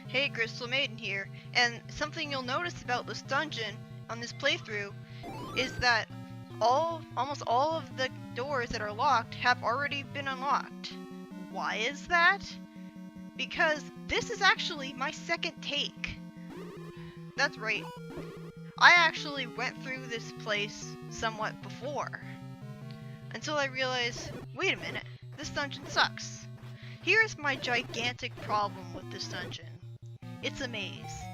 Hey, Crystal Maiden here, and something you'll notice about this dungeon on this playthrough is that almost all of the doors that are locked have already been unlocked. Why is that? Because this is actually my second take. That's right. I actually went through this place somewhat before, until I realized, wait a minute, this dungeon sucks. Here's my gigantic problem with this dungeon. It's a maze.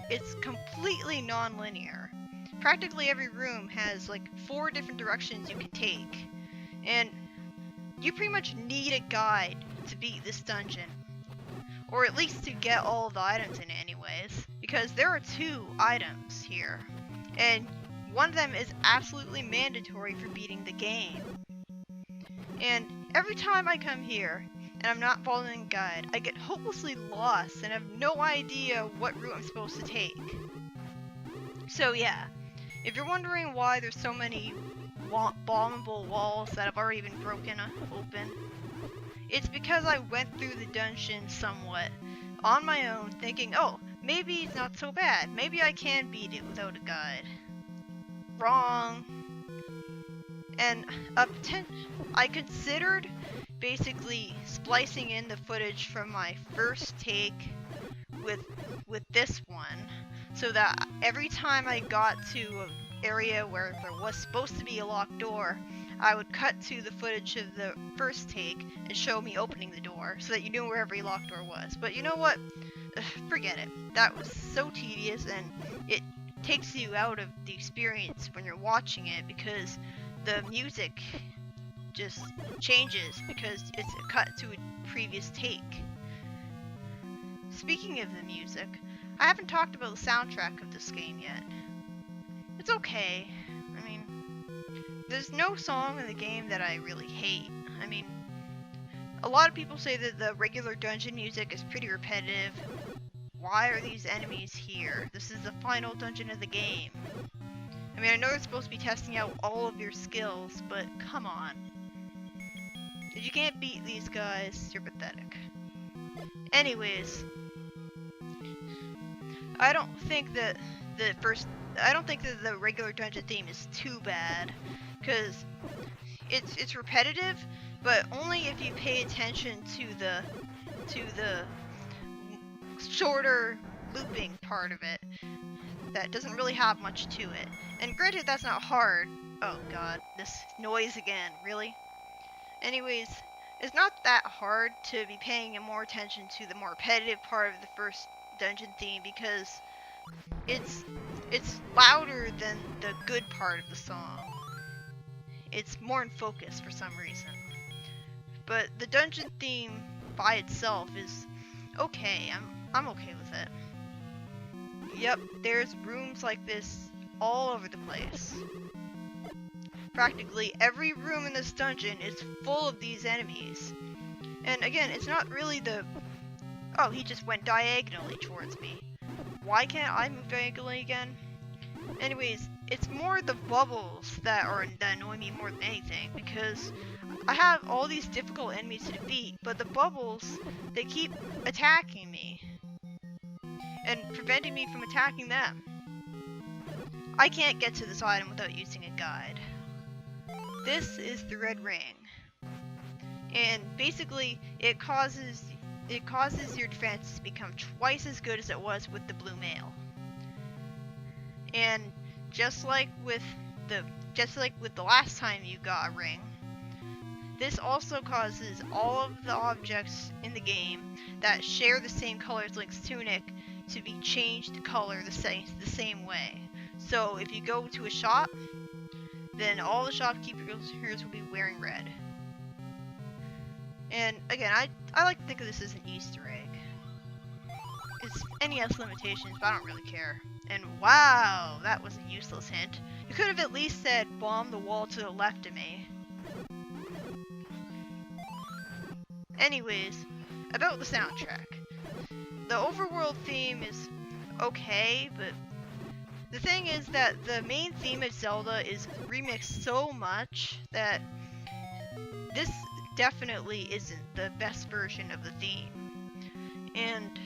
It's completely non-linear. Practically every room has like 4 different directions you can take, and you pretty much need a guide to beat this dungeon, or at least to get all of the items in it anyways, because there are 2 items here, and one of them is absolutely mandatory for beating the game. And every time I come here, and I'm not following a guide, I get hopelessly lost and have no idea what route I'm supposed to take. So yeah, if you're wondering why there's so many bombable walls that have already been broken open, it's because I went through the dungeon somewhat on my own, thinking, oh, maybe it's not so bad, maybe I can beat it without a guide. Wrong. And I considered basically splicing in the footage from my first take with this one, so that every time I got to an area where there was supposed to be a locked door, I would cut to the footage of the first take and show me opening the door, so that you knew where every locked door was. But you know what? Forget it. That was so tedious, and it takes you out of the experience when you're watching it, because the music just changes because it's cut to a previous take. Speaking of the music, I haven't talked about the soundtrack of this game yet. It's okay. I mean, there's no song in the game that I really hate. I mean, a lot of people say that the regular dungeon music is pretty repetitive. Why are these enemies here? This is the final dungeon of the game. I mean, I know it's supposed to be testing out all of your skills, but come on. If you can't beat these guys, you're pathetic. Anyways, I don't think that the regular dungeon theme is too bad, because it's repetitive, but only if you pay attention to the shorter looping part of it that doesn't really have much to it. And granted, that's not hard. Oh god, this noise again, really? Anyways, it's not that hard to be paying more attention to the more repetitive part of the first dungeon theme, because it's louder than the good part of the song. It's more in focus for some reason. But the dungeon theme by itself is okay. I'm okay with it. Yep, there's rooms like this all over the place. Practically every room in this dungeon is full of these enemies. And again, it's not really the... Oh, he just went diagonally towards me. Why can't I move diagonally again? Anyways, it's more the bubbles that annoy me more than anything, because I have all these difficult enemies to defeat, but the bubbles, they keep attacking me and preventing me from attacking them. I can't get to this item without using a guide. This is the red ring, and basically it causes your defense to become twice as good as it was with the blue mail. And just like with the last time you got a ring, this also causes all of the objects in the game that share the same color as Link's tunic to be changed to color the same way. So if you go to a shop, then all the shopkeepers will be wearing red. And again, I like to think of this as an Easter egg. It's NES limitations, but I don't really care. And wow, that was a useless hint. You could have at least said bomb the wall to the left of me. Anyways, about the soundtrack. The overworld theme is okay, but the thing is that the main theme of Zelda is remixed so much that this definitely isn't the best version of the theme. And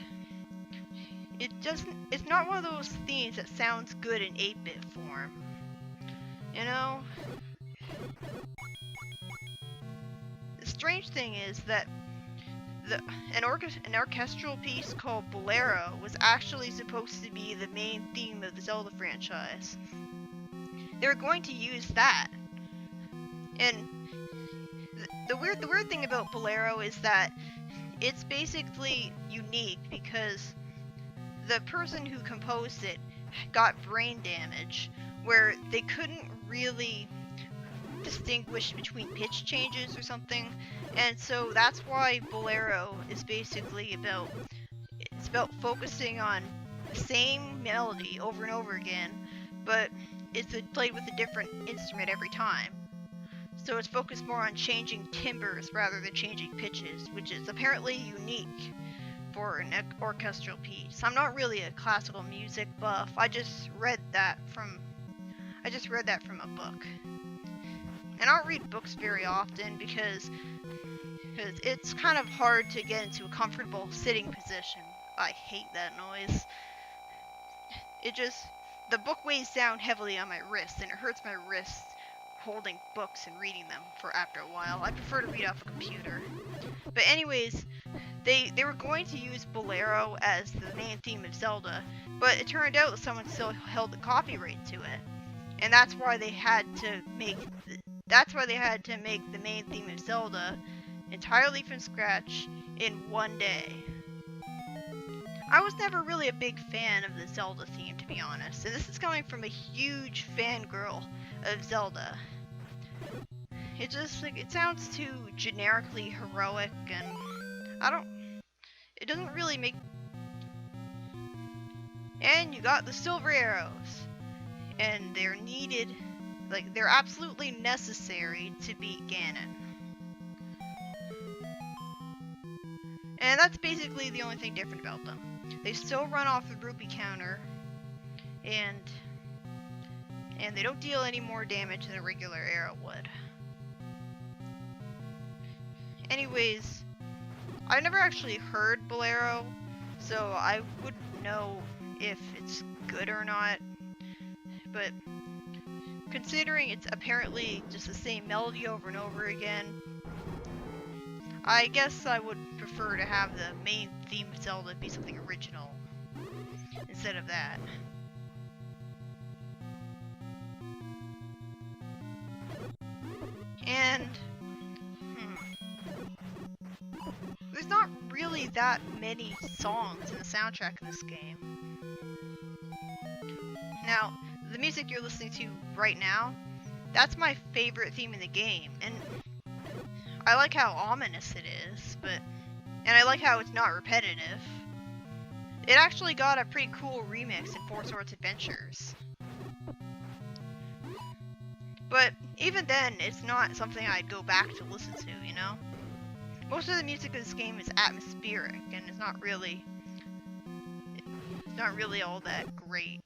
it's not one of those themes that sounds good in 8-bit form. You know? The strange thing is that an orchestral piece called Bolero was actually supposed to be the main theme of the Zelda franchise. They were going to use that. And the weird thing about Bolero is that it's basically unique because the person who composed it got brain damage where they couldn't really distinguish between pitch changes or something, and so that's why Bolero is basically about focusing on the same melody over and over again, but it's played with a different instrument every time. So it's focused more on changing timbres rather than changing pitches, which is apparently unique for an orchestral piece. I'm not really a classical music buff. I just read that from a book. And I don't read books very often because it's kind of hard to get into a comfortable sitting position. I hate that noise. The book weighs down heavily on my wrist, and it hurts my wrist holding books and reading them for after a while. I prefer to read off a computer. But anyways, they were going to use Bolero as the main theme of Zelda, but it turned out that someone still held the copyright to it. And that's why they had to make the main theme of Zelda entirely from scratch in one day. I was never really a big fan of the Zelda theme, to be honest, and this is coming from a huge fangirl of Zelda. It just, it sounds too generically heroic, and it doesn't really make... And you got the silver arrows, and they're needed, they're absolutely necessary to beat Ganon. And that's basically the only thing different about them. They still run off the rupee counter, and they don't deal any more damage than a regular arrow would. Anyways, I never actually heard Bolero, so I wouldn't know if it's good or not, but considering it's apparently just the same melody over and over again, I guess I would prefer to have the main theme of Zelda be something original instead of that. And there's not really that many songs in the soundtrack of this game. Now, the music you're listening to right now, that's my favorite theme in the game, and I like how ominous it is, and I like how it's not repetitive. It actually got a pretty cool remix in Four Swords Adventures. But even then, it's not something I'd go back to listen to, you know? Most of the music of this game is atmospheric, and it's not really all that great.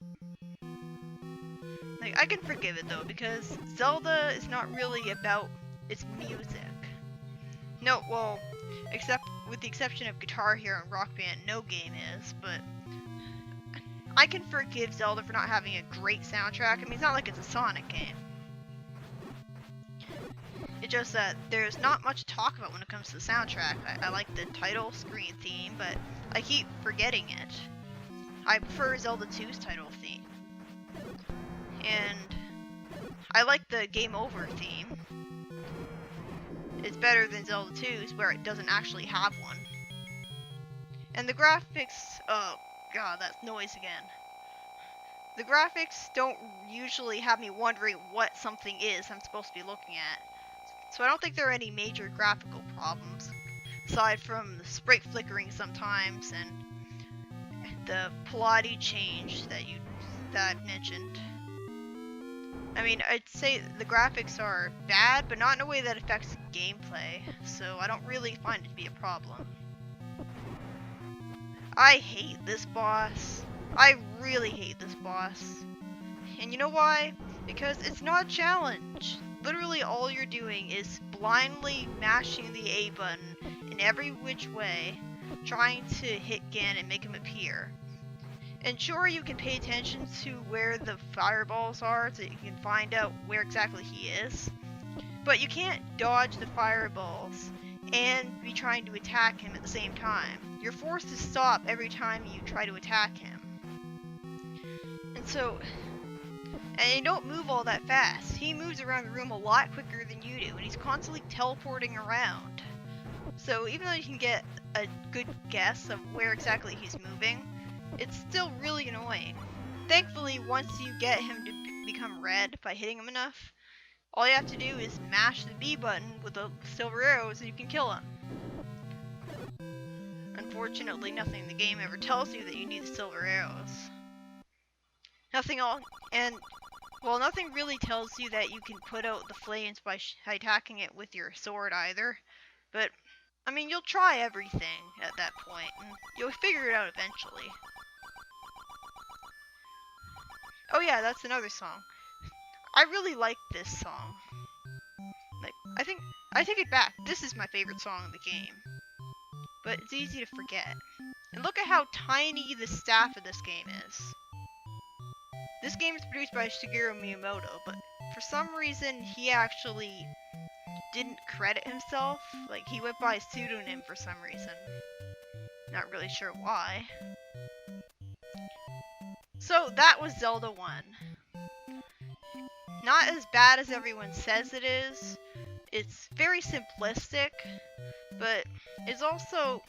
I can forgive it though, because Zelda is not really about its music. No, well, except with the exception of Guitar Hero and Rock Band, no game is, but I can forgive Zelda for not having a great soundtrack. I mean, it's not like it's a Sonic game. It's just that there's not much to talk about when it comes to the soundtrack. I like the title screen theme, but I keep forgetting it. I prefer Zelda 2's title theme. And I like the Game Over theme. It's better than Zelda 2's, where it doesn't actually have one. And the graphics... Oh god, that noise again. The graphics don't usually have me wondering what something is I'm supposed to be looking at. So I don't think there are any major graphical problems, aside from the sprite flickering sometimes and the Pilates change that I've mentioned. I mean, I'd say the graphics are bad, but not in a way that affects gameplay, so I don't really find it to be a problem. I hate this boss. I really hate this boss. And you know why? Because it's not a challenge. Literally all you're doing is blindly mashing the A button in every which way, trying to hit Ganon and make him appear. And sure, you can pay attention to where the fireballs are so you can find out where exactly he is. But you can't dodge the fireballs and be trying to attack him at the same time. You're forced to stop every time you try to attack him. And you don't move all that fast. He moves around the room a lot quicker than you do, and he's constantly teleporting around. So even though you can get a good guess of where exactly he's moving, it's still really annoying. Thankfully, once you get him to become red by hitting him enough, all you have to do is mash the B button with the silver arrows and you can kill him. Unfortunately, nothing in the game ever tells you that you need the silver arrows. Nothing really tells you that you can put out the flames by attacking it with your sword either. But, I mean, you'll try everything at that point, and you'll figure it out eventually. Oh yeah, that's another song. I really like this song. I take it back. This is my favorite song in the game. But it's easy to forget. And look at how tiny the staff of this game is. This game is produced by Shigeru Miyamoto, but for some reason he actually didn't credit himself. Like, he went by a pseudonym for some reason. Not really sure why. So that was Zelda 1. Not as bad as everyone says it is. It's very simplistic, but it's also...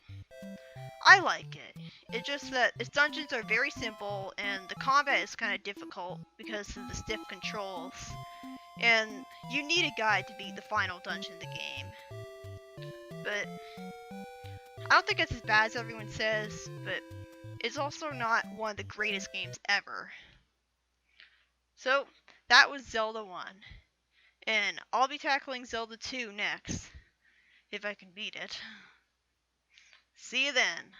I like it. It's just that its dungeons are very simple, and the combat is kind of difficult because of the stiff controls. And you need a guide to beat the final dungeon of the game. But I don't think it's as bad as everyone says, but it's also not one of the greatest games ever. So, that was Zelda 1. And I'll be tackling Zelda 2 next, if I can beat it. See you then.